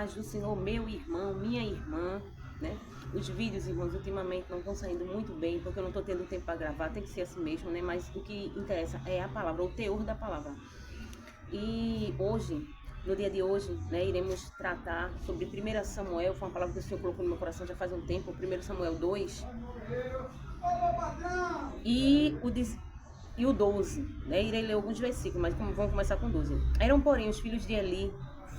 paz do Senhor, meu irmão, minha irmã, né? Os vídeos, irmãos, ultimamente não estão saindo muito bem, porque eu não estou tendo tempo para gravar, tem que ser assim mesmo, né? Mas o que interessa é a palavra, o teor da palavra. E hoje, no dia de hoje, né, iremos tratar sobre 1 Samuel, foi uma palavra que o Senhor colocou no meu coração já faz um tempo, 1 Samuel 2, e o 12, né? Irei ler alguns versículos, mas vamos começar com 12. Eram, porém, os filhos de Eli,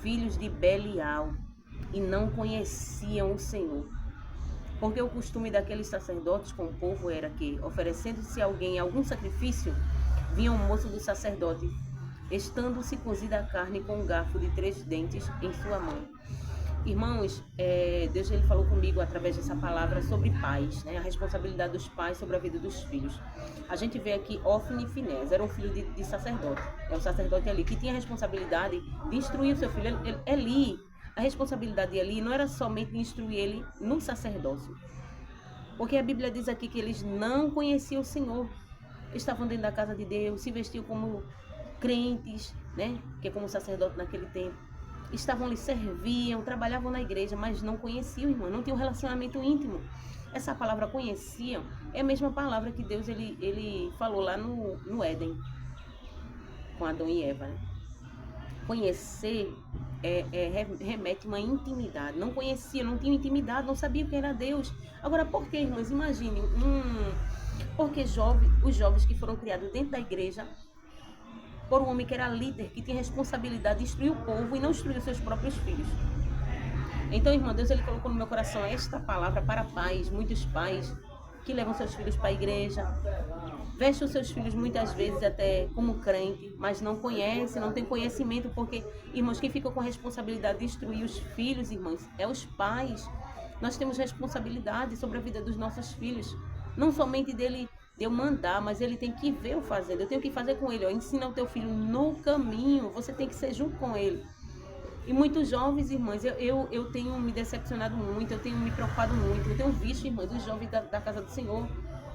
filhos de Belial, e não conheciam o Senhor. Porque o costume daqueles sacerdotes com o povo era que, oferecendo-se a alguém algum sacrifício, vinha o moço do sacerdote, estando-se cozida a carne com um garfo de 3 dentes em sua mão. Irmãos, Deus ele falou comigo através dessa palavra sobre pais, né? A responsabilidade dos pais sobre a vida dos filhos. A gente vê aqui Ofni e Finés, era um filho de sacerdote. É o sacerdote ali que tinha a responsabilidade de instruir o seu filho. Eli, a responsabilidade de Eli não era somente de instruir ele no sacerdócio. Porque a Bíblia diz aqui que eles não conheciam o Senhor. Estavam dentro da casa de Deus, se vestiam como crentes, né? Que é como sacerdote naquele tempo. Estavam ali, serviam, trabalhavam na igreja, mas não conheciam, irmão, não tinham um relacionamento íntimo. Essa palavra conheciam é a mesma palavra que Deus ele falou lá no Éden, com Adão e Eva, né? Conhecer remete uma intimidade. Não conhecia, não tinha intimidade, não sabia o que era Deus. Agora, por que, irmãs? Imaginem, porque os jovens que foram criados dentro da igreja, por um homem que era líder, que tinha responsabilidade de instruir o povo e não instruir os seus próprios filhos. Então, irmão, Deus ele colocou no meu coração esta palavra para pais, muitos pais que levam seus filhos para a igreja, vestem os seus filhos muitas vezes até como crente, mas não conhecem, não tem conhecimento, porque, irmãos, quem fica com a responsabilidade de instruir os filhos, irmãos, é os pais. Nós temos responsabilidade sobre a vida dos nossos filhos, não somente de eu mandar, mas ele tem que ver eu fazendo. Eu tenho que fazer com ele, ó, ensina o teu filho no caminho, você tem que ser junto com ele. E muitos jovens, irmãs, eu tenho me decepcionado muito, eu tenho me preocupado muito, eu tenho visto, irmãs, os jovens da casa do Senhor,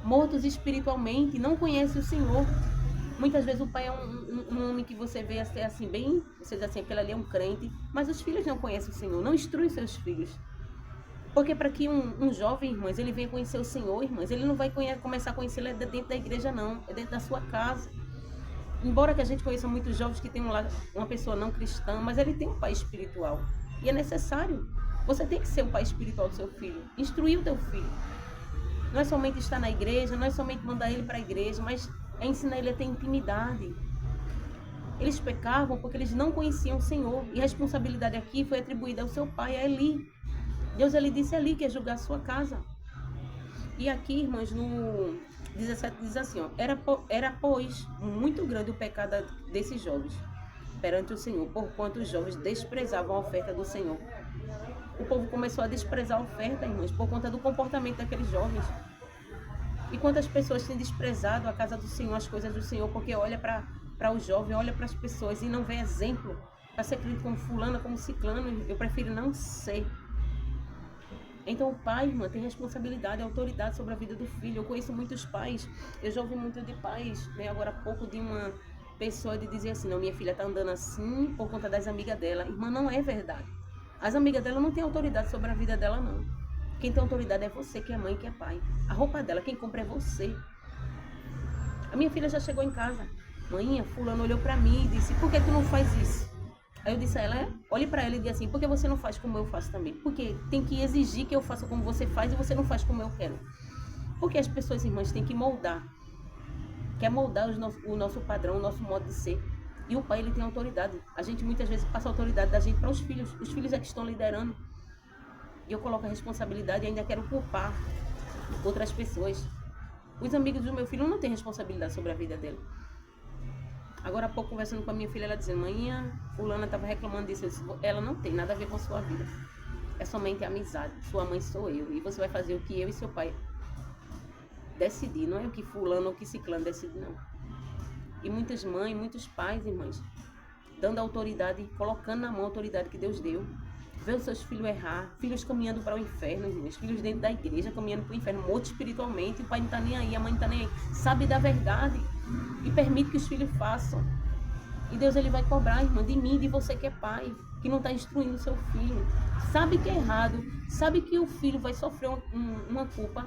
mortos espiritualmente, não conhecem o Senhor. Muitas vezes o pai é um homem que você vê assim, bem, você diz assim, aquele ali é um crente, mas os filhos não conhecem o Senhor, não instrui seus filhos. Porque para que um jovem, irmãs, ele venha conhecer o Senhor, irmãs, ele não vai começar a conhecer ele dentro da igreja, não. É dentro da sua casa. Embora que a gente conheça muitos jovens que tem uma pessoa não cristã, mas ele tem um pai espiritual. E é necessário. Você tem que ser o pai espiritual do seu filho. Instruir o teu filho. Não é somente estar na igreja, não é somente mandar ele para a igreja, mas é ensinar ele a ter intimidade. Eles pecavam porque eles não conheciam o Senhor. E a responsabilidade aqui foi atribuída ao seu pai, a Eli. Deus ele disse ali que ia julgar a sua casa. E aqui, irmãs, no 17 diz assim, ó, era pois muito grande o pecado desses jovens perante o Senhor, porquanto os jovens desprezavam a oferta do Senhor. O povo começou a desprezar a oferta, irmãs, por conta do comportamento daqueles jovens. E quantas pessoas têm desprezado a casa do Senhor, as coisas do Senhor, porque olha para o jovem, olha para as pessoas e não vê exemplo para ser crente como fulana, como ciclano. Eu prefiro não ser. Então o pai, irmã, tem responsabilidade, autoridade sobre a vida do filho. Eu conheço muitos pais, eu já ouvi muito de pais, né, agora há pouco, de uma pessoa de dizer assim, não, minha filha está andando assim por conta das amigas dela. Irmã, não é verdade. As amigas dela não têm autoridade sobre a vida dela, não. Quem tem autoridade é você, que é mãe, que é pai. A roupa dela, quem compra é você. A minha filha já chegou em casa. Mãe, fulano olhou para mim e disse, por que tu não faz isso? Aí eu disse a ela, olhe para ela e diga assim, por que você não faz como eu faço também? Porque tem que exigir que eu faça como você faz e você não faz como eu quero. Porque as pessoas, irmãs, têm que moldar. Quer moldar o nosso padrão, o nosso modo de ser. E o pai, ele tem autoridade. A gente muitas vezes passa a autoridade da gente para os filhos. Os filhos é que estão liderando. E eu coloco a responsabilidade e ainda quero culpar outras pessoas. Os amigos do meu filho não têm responsabilidade sobre a vida dele. Agora há pouco, conversando com a minha filha, ela dizendo, mãe, fulana estava reclamando disso. Eu disse, ela não tem nada a ver com a sua vida. É somente amizade. Sua mãe sou eu. E você vai fazer o que eu e seu pai decidir. Não é o que fulano ou o que ciclano decide, não. E muitas mães, muitos pais, irmãs, dando autoridade, colocando na mão a autoridade que Deus deu. Vê os seus filhos errar, filhos caminhando para o inferno, irmãs, filhos dentro da igreja caminhando para o inferno, morto espiritualmente, o pai não está nem aí, a mãe não está nem aí, sabe da verdade e permite que os filhos façam. E Deus ele vai cobrar, irmã, de mim, de você que é pai, que não está instruindo o seu filho. Sabe que é errado, sabe que o filho vai sofrer uma culpa,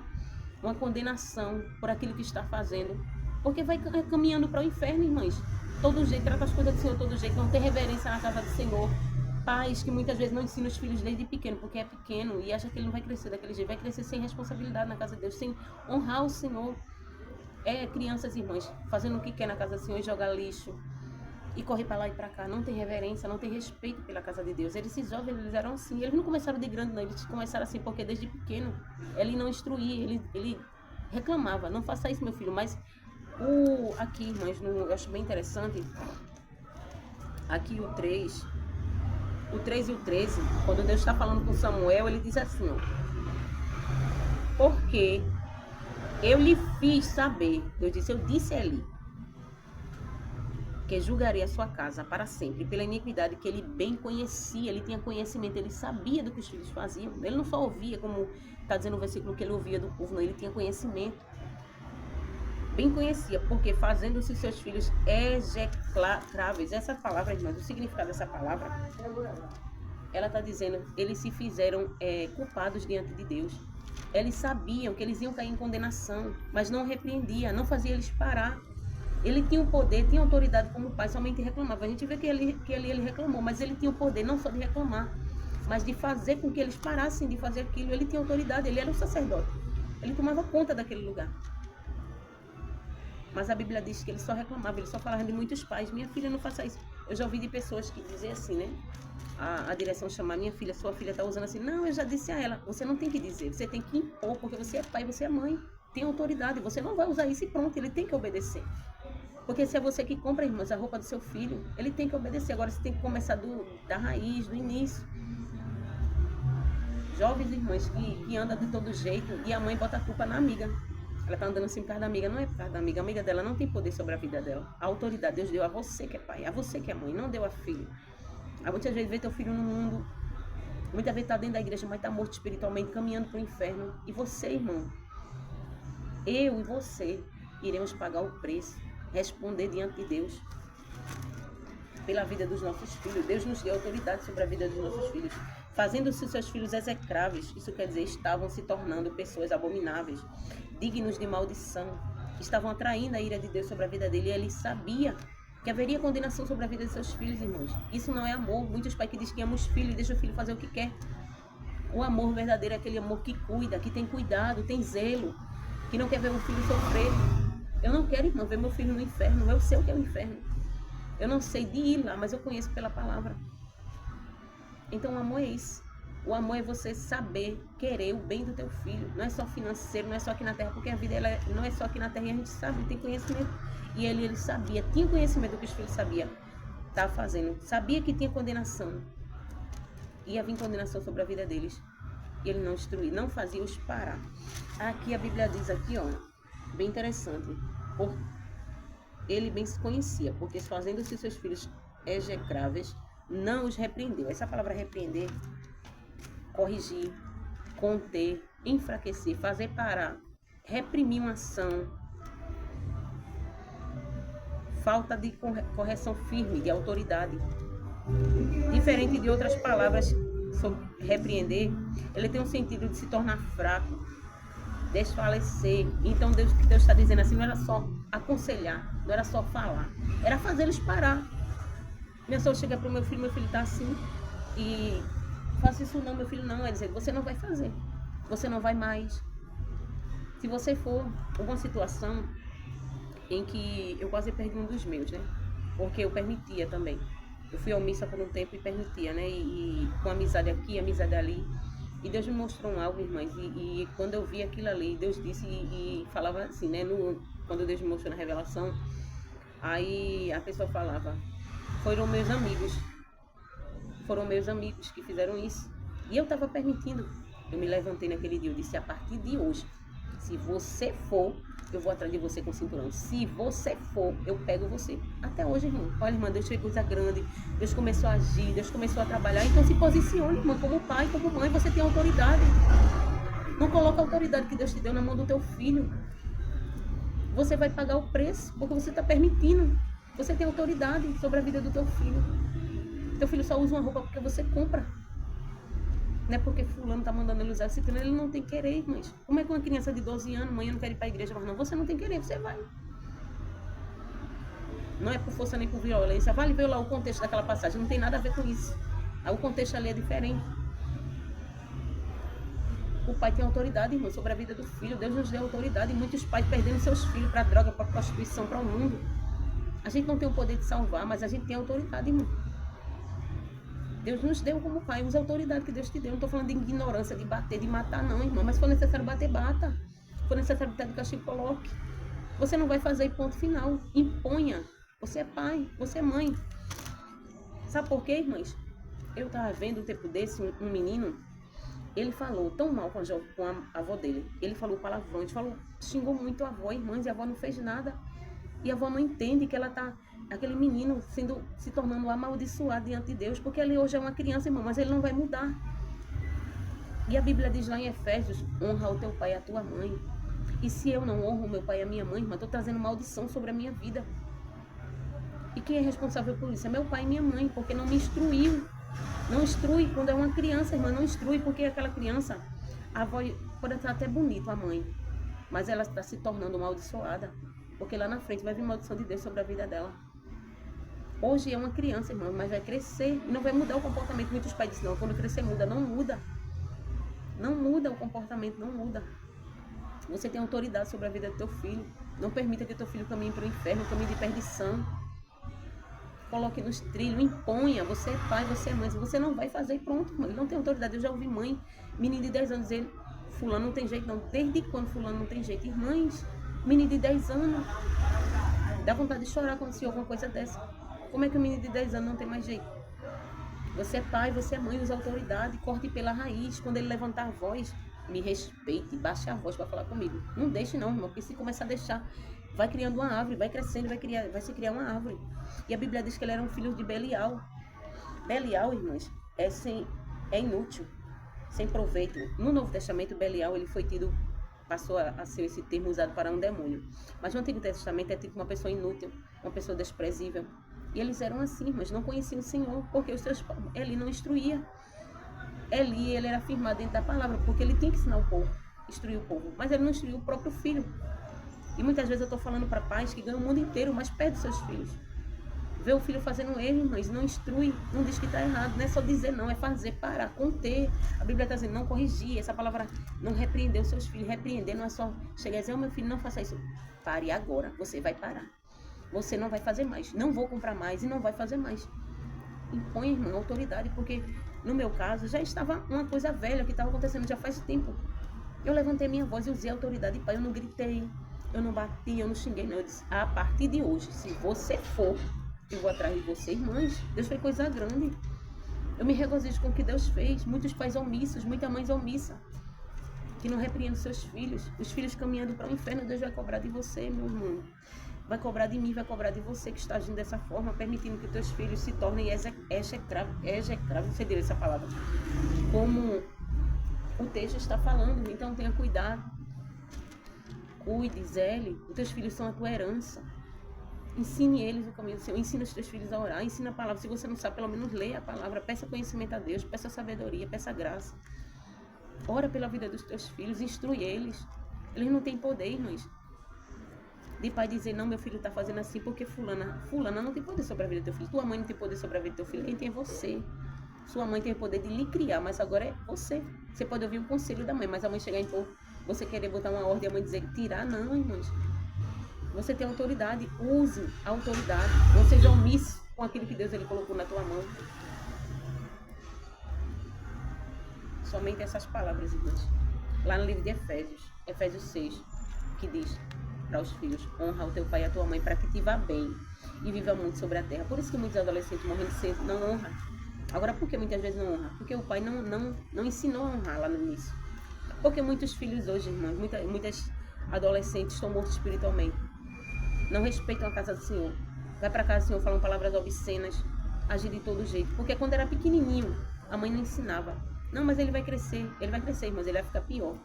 uma condenação por aquilo que está fazendo. Porque vai caminhando para o inferno, irmãs. Todo jeito, trata as coisas do Senhor todo jeito, não tem reverência na casa do Senhor. Pais que muitas vezes não ensinam os filhos desde pequeno, porque é pequeno e acha que ele não vai crescer daquele jeito. Vai crescer sem responsabilidade na casa de Deus, sem honrar o Senhor. Crianças, irmãs, fazendo o que quer na casa do Senhor e jogar lixo. E correr para lá e para cá, não tem reverência, não tem respeito pela casa de Deus. Esses jovens, eles eram assim, eles não começaram de grande não, eles começaram assim porque desde pequeno ele não instruía, ele reclamava, não faça isso meu filho, mas aqui, irmãs, eu acho bem interessante, aqui o 3 e o 13, quando Deus está falando com Samuel, ele diz assim, ó, porque eu lhe fiz saber, Deus disse, eu disse a ele, que julgaria a sua casa para sempre, pela iniquidade que ele bem conhecia, ele tinha conhecimento, ele sabia do que os filhos faziam, ele não só ouvia, como está dizendo o versículo que ele ouvia do povo, não, ele tinha conhecimento, bem conhecia, porque fazendo-se seus filhos execráveis, essa palavra, irmãos, o significado dessa palavra, ela está dizendo, eles se fizeram culpados diante de Deus, eles sabiam que eles iam cair em condenação, mas não repreendia, não fazia eles parar. Ele tinha o poder, tinha autoridade como pai, somente reclamava. A gente vê que ele reclamou, mas ele tinha o poder não só de reclamar, mas de fazer com que eles parassem de fazer aquilo. Ele tinha autoridade, ele era um sacerdote. Ele tomava conta daquele lugar. Mas a Bíblia diz que ele só reclamava, ele só falava de muitos pais. Minha filha, não faça isso. Eu já ouvi de pessoas que dizem assim, né? A direção chamar minha filha, sua filha está usando assim. Não, eu já disse a ela, você não tem que dizer, você tem que impor, porque você é pai, você é mãe. Tem autoridade, você não vai usar isso e pronto, ele tem que obedecer. Porque se é você que compra, irmãs, a roupa do seu filho, ele tem que obedecer. Agora você tem que começar da raiz, do início. Jovens irmãs que andam de todo jeito e a mãe bota a culpa na amiga. Ela tá andando assim por causa da amiga, não é por causa da amiga. A amiga dela não tem poder sobre a vida dela. A autoridade Deus deu a você que é pai, a você que é mãe, não deu a filho. Aí muitas vezes vê teu filho no mundo, muitas vezes tá dentro da igreja, mas tá morto espiritualmente, caminhando pro inferno. E você, irmão, eu e você iremos pagar o preço. Responder diante de Deus pela vida dos nossos filhos. Deus nos deu autoridade sobre a vida dos nossos filhos, fazendo-se seus filhos execráveis. Isso quer dizer, estavam se tornando pessoas abomináveis, dignos de maldição, estavam atraindo a ira de Deus sobre a vida dele, e ele sabia que haveria condenação sobre a vida de seus filhos, irmãos. Isso não é amor. Muitos pais que dizem que amam os filhos e deixam o filho fazer o que quer. O amor verdadeiro é aquele amor que cuida, que tem cuidado, tem zelo, que não quer ver o filho sofrer. Eu não quero, irmão, ver meu filho no inferno. Eu sei o que é o inferno. Eu não sei de ir lá, mas eu conheço pela palavra. Então o amor é isso. O amor é você saber, querer o bem do teu filho. Não é só financeiro, não é só aqui na terra, porque a vida não é só aqui na terra e a gente sabe, tem conhecimento. E ele sabia, tinha conhecimento do que os filhos sabiam. Estava fazendo. Sabia que tinha condenação. Ia vir condenação sobre a vida deles. E ele não instruía, não fazia os parar. Aqui a Bíblia diz aqui, ó, bem interessante. Ele bem se conhecia, porque fazendo-se seus filhos execráveis, não os repreendeu. Essa palavra repreender, corrigir, conter, enfraquecer, fazer parar, reprimir uma ação, falta de correção firme, de autoridade. Diferente de outras palavras sobre repreender, ele tem um sentido de se tornar fraco, desfalecer. Então Deus está dizendo assim, não era só aconselhar, não era só falar, era fazer eles parar. Minha sogra chega para o meu filho está assim, e faça isso não, meu filho não, é dizer, você não vai fazer, você não vai mais. Se você for alguma situação em que eu quase perdi um dos meus, né, porque eu permitia também, eu fui omissa por um tempo e permitia, né, e com amizade aqui, amizade ali. E Deus me mostrou algo, irmãs, e quando eu vi aquilo ali, Deus disse e falava assim, né, quando Deus me mostrou na revelação, aí a pessoa falava, foram meus amigos que fizeram isso. E eu estava permitindo. Eu me levantei naquele dia, eu disse, a partir de hoje, se você for, eu vou atrás de você com cinturão. Se você for, eu pego você. Até hoje, irmão. Olha, irmã, Deus fez coisa grande. Deus começou a agir, Deus começou a trabalhar. Então se posicione, irmã, como pai, como mãe, você tem autoridade. Não coloca a autoridade que Deus te deu na mão do teu filho. Você vai pagar o preço, porque você está permitindo. Você tem autoridade sobre a vida do teu filho. Teu filho só usa uma roupa porque você compra. Não é porque fulano tá mandando ele usar esse treino, ele não tem querer, irmãs. Como é que uma criança de 12 anos, mãe, eu não quero ir para a igreja, mas não, você não tem querer, você vai. Não é por força nem por violência. Vale ver lá o contexto daquela passagem, não tem nada a ver com isso. O contexto ali é diferente. O pai tem autoridade, irmão, sobre a vida do filho. Deus nos deu autoridade. E muitos pais perdendo seus filhos para droga, para prostituição, para o mundo. A gente não tem o poder de salvar, mas a gente tem autoridade, irmão. Deus nos deu como pai, usa a autoridade que Deus te deu. Não estou falando de ignorância, de bater, de matar, não, irmão. Mas se for necessário bater, bata. Se for necessário botar de castigo, coloque. Você não vai fazer ponto final. Imponha. Você é pai, você é mãe. Sabe por quê, irmãs? Eu estava vendo um tempo desse, um menino, ele falou tão mal com a avó dele. Ele falou palavrões, xingou muito a avó, irmãs, e a avó não fez nada. E a avó não entende que ela tá, aquele menino se tornando amaldiçoado diante de Deus, porque ele hoje é uma criança, irmão, mas ele não vai mudar. E a Bíblia diz lá em Efésios, honra o teu pai e a tua mãe. E se eu não honro o meu pai e a minha mãe, irmã, estou trazendo maldição sobre a minha vida. E quem é responsável por isso? É meu pai e minha mãe, porque não me instruiu. Não instrui quando é uma criança, irmã, não instrui, porque aquela criança, a avó pode estar até bonita, a mãe, mas ela está se tornando amaldiçoada, porque lá na frente vai vir maldição de Deus sobre a vida dela. Hoje é uma criança, irmã, mas vai crescer e não vai mudar o comportamento. Muitos pais dizem, não, quando crescer muda. Não muda. Não muda o comportamento, não muda. Você tem autoridade sobre a vida do teu filho. Não permita que teu filho caminhe para o inferno, caminhe de perdição. Coloque nos trilhos, imponha. Você é pai, você é mãe. Você não vai fazer e pronto, irmã. Ele não tem autoridade. Eu já ouvi mãe, menino de 10 anos, dizer, fulano não tem jeito, não. Desde quando fulano não tem jeito? Irmãs, menino de 10 anos, dá vontade de chorar quando se ouve uma coisa dessa. Como é que o menino de 10 anos não tem mais jeito? Você é pai, você é mãe, usa autoridade, corte pela raiz. Quando ele levantar a voz, me respeite, baixe a voz para falar comigo. Não deixe não, irmão, porque se começar a deixar, vai criando uma árvore, vai crescendo, vai se criar uma árvore. E a Bíblia diz que ele era um filho de Belial. Belial, irmãs, é inútil, sem proveito. No Novo Testamento, Belial, ele foi tido, passou a ser esse termo usado para um demônio. Mas no Antigo Testamento é tipo uma pessoa inútil, uma pessoa desprezível. E eles eram assim, mas não conheciam o Senhor, porque os seus pais, Eli não instruía. Eli, ele era firmado dentro da palavra, porque ele tinha que ensinar o povo, instruir o povo. Mas ele não instruiu o próprio filho. E muitas vezes eu estou falando para pais que ganham o mundo inteiro, mas perdem seus filhos. Vê o filho fazendo um erro, mas não instrui, não diz que está errado. Não é só dizer não, é fazer, parar, conter. A Bíblia está dizendo não corrigir. Essa palavra não repreender os seus filhos. Repreender não é só chegar e dizer, meu filho, não faça isso. Pare agora, você vai parar. Você não vai fazer mais. Não vou comprar mais e não vai fazer mais. Impõe, irmão, autoridade, porque no meu caso já estava uma coisa velha que estava acontecendo já faz tempo. Eu levantei minha voz e usei a autoridade, pai, eu não gritei, eu não bati, eu não xinguei, não. Eu disse, a partir de hoje, se você for, eu vou atrás de você, irmãs. Deus fez coisa grande. Eu me regozijo com o que Deus fez. Muitos pais omissos, muitas mães omissas, que não repreendem seus filhos. Os filhos caminhando para o inferno, Deus vai cobrar de você, meu irmão. Vai cobrar de mim, vai cobrar de você que está agindo dessa forma, permitindo que teus filhos se tornem execráveis, não sei direito essa palavra, como o texto está falando. Então tenha cuidado, cuide, zele. Os teus filhos são a tua herança. Ensine eles o caminho do Senhor, ensina os teus filhos a orar, ensina a palavra. Se você não sabe, pelo menos leia a palavra, peça conhecimento a Deus, peça sabedoria, peça graça. Ora pela vida dos teus filhos, instrui eles. Eles não têm poder, irmãos, de pai dizer, não, meu filho está fazendo assim porque fulana não tem poder sobre a vida do teu filho. Tua mãe não tem poder sobre a vida do teu filho, quem tem é você. Sua mãe tem o poder de lhe criar, mas agora é você. Você pode ouvir o conselho da mãe, mas a mãe chegar em pôr, você querer botar uma ordem e a mãe dizer tirar, não, irmãos. Você tem autoridade, use a autoridade. Não seja omisso com aquilo que Deus ele colocou na tua mão. Somente essas palavras, irmãos. Lá no livro de Efésios 6, que diz para os filhos, honra o teu pai e a tua mãe para que te vá bem e viva muito sobre a terra. Por isso que muitos adolescentes morrendo cedo não honram. Agora, por que muitas vezes não honra? Porque o pai não ensinou a honrar lá no início. Porque muitos filhos hoje, irmãos, muitas adolescentes estão mortos espiritualmente. Não respeitam a casa do Senhor. Vai para casa do Senhor, falam palavras obscenas, agir de todo jeito. Porque quando era pequenininho, a mãe não ensinava. Não, mas ele vai crescer, irmãos, ele vai ficar pior.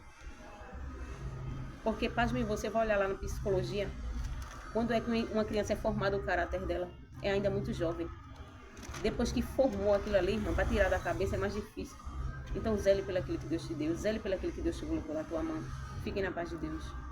Porque, pasmem, você vai olhar lá na psicologia, Quando é que uma criança é formada o caráter dela? É ainda muito jovem. Depois que formou aquilo ali, irmão, para tirar da cabeça é mais difícil. Então zele pelo aquilo que Deus te deu, zele pelo aquilo que Deus te colocou na tua mão. Fiquem na paz de Deus.